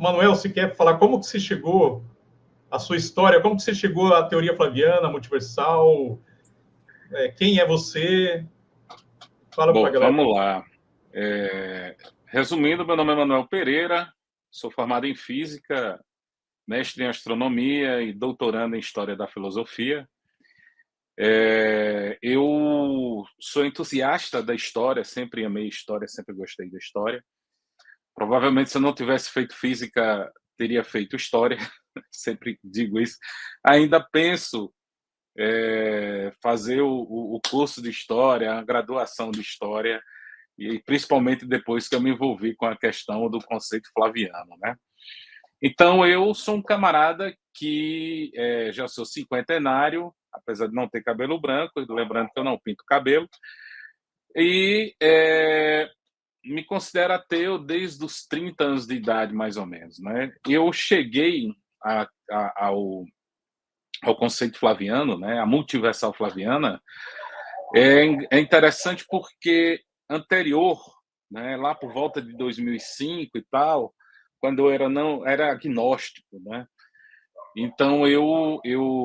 Manuel, você quer falar como que você chegou, a sua história, como que você chegou à teoria flaviana, multiversal, quem é você? Fala para a Bom, galera. vamos lá. Resumindo, meu nome é Manuel Pereira, sou formado em Física, mestre em Astronomia e doutorando em História da Filosofia. Eu sou entusiasta da história, sempre amei história, sempre gostei da história. Provavelmente, se eu não tivesse feito Física, teria feito História, sempre digo isso. Ainda penso fazer o curso de História, a graduação de História, e principalmente depois que eu me envolvi com a questão do conceito flaviano, né? Então, eu sou um camarada que já sou cinquentenário, apesar de não ter cabelo branco, lembrando que eu não pinto cabelo, e me considero ateu desde os 30 anos de idade, mais ou menos, né? Eu cheguei ao conceito flaviano, né? A multiversal flaviana, é interessante porque anterior, né, lá por volta de 2005 e tal, quando eu era agnóstico, né? Então eu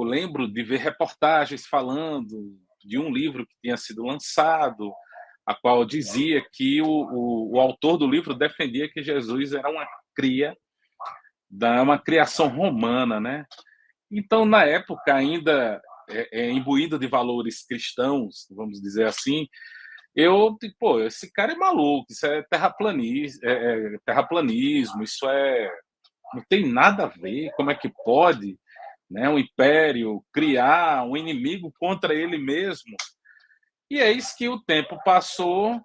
lembro de ver reportagens falando de um livro que tinha sido lançado, a qual dizia que o autor do livro defendia que Jesus era uma criação romana, né? Então, na época, ainda imbuído de valores cristãos, vamos dizer assim, pô, esse cara é maluco, isso é terraplanismo, não tem nada a ver, como é que pode, né, um império criar um inimigo contra ele mesmo? E eis que o tempo passou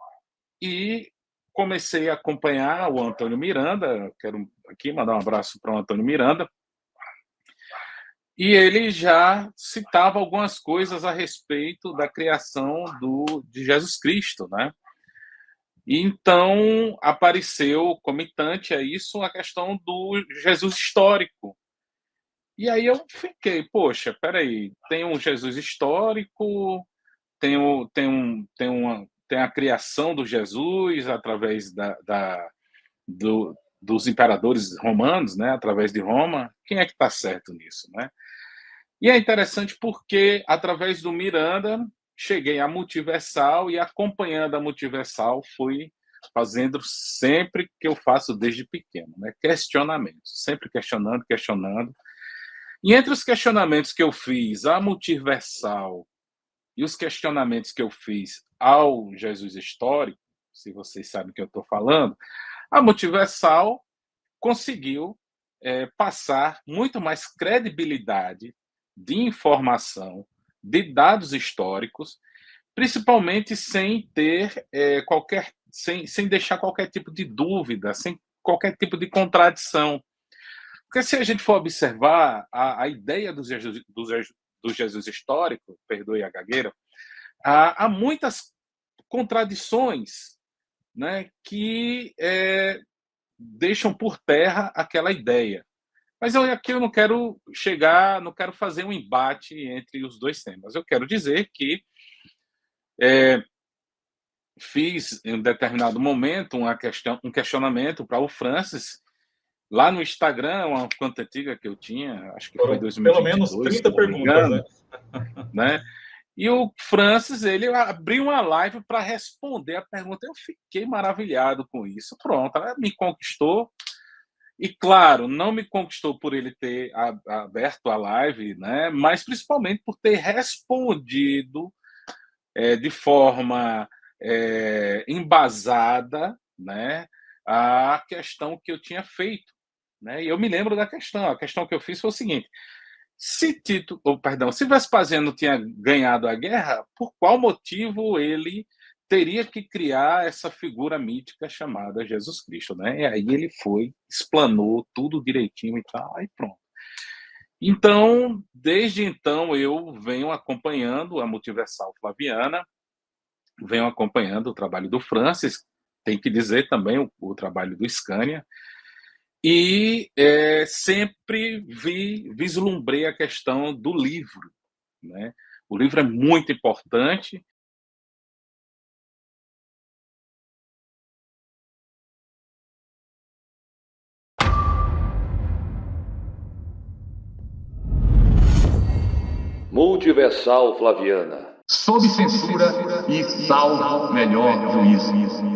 e comecei a acompanhar o Antônio Miranda, quero aqui mandar um abraço para o Antônio Miranda, e ele já citava algumas coisas a respeito da criação de Jesus Cristo, né? E então apareceu comitante a isso a questão do Jesus histórico. E aí eu fiquei, poxa, peraí, tem um Jesus histórico, tem a criação do Jesus através dos imperadores romanos, né, através de Roma. Quem é que está certo nisso, né? E é interessante porque, através do Miranda, cheguei à Multiversal e, acompanhando a Multiversal, fui fazendo sempre que eu faço desde pequeno, né? Questionamentos, sempre questionando, questionando. E entre os questionamentos que eu fiz à Multiversal e os questionamentos que eu fiz ao Jesus histórico, se vocês sabem o que eu estou falando, a Multiversal conseguiu passar muito mais credibilidade de informação, de dados históricos, principalmente sem ter sem deixar qualquer tipo de dúvida, sem qualquer tipo de contradição. Porque se a gente for observar a ideia do Jesus histórico, perdoe a gagueira, há muitas contradições, né, que deixam por terra aquela ideia. Mas aqui eu não quero não quero fazer um embate entre os dois temas. Eu quero dizer que fiz, em um determinado momento, um questionamento para o Francis, lá no Instagram, uma conta antiga que eu tinha, acho que foi Foram pelo menos 2022, se 30 não me perguntas, né? engano, né? E o Francis, ele abriu uma live para responder a pergunta. Eu fiquei maravilhado com isso. Pronto, ela me conquistou. E, claro, não me conquistou por ele ter aberto a live, né? Mas principalmente por ter respondido de forma embasada, né, a questão que eu tinha feito. Né? E eu me lembro da questão. A questão que eu fiz foi o seguinte: se Vespasiano tinha ganhado a guerra, por qual motivo ele teria que criar essa figura mítica chamada Jesus Cristo, né? E aí ele explanou tudo direitinho e tal, aí pronto. Então, desde então, eu venho acompanhando a Multiversal Flaviana, venho acompanhando o trabalho do Francis, tem que dizer também o trabalho do Scania, e sempre vislumbrei a questão do livro, né? O livro é muito importante. Multiversal Flaviana. Sob censura e salvo melhor juízo.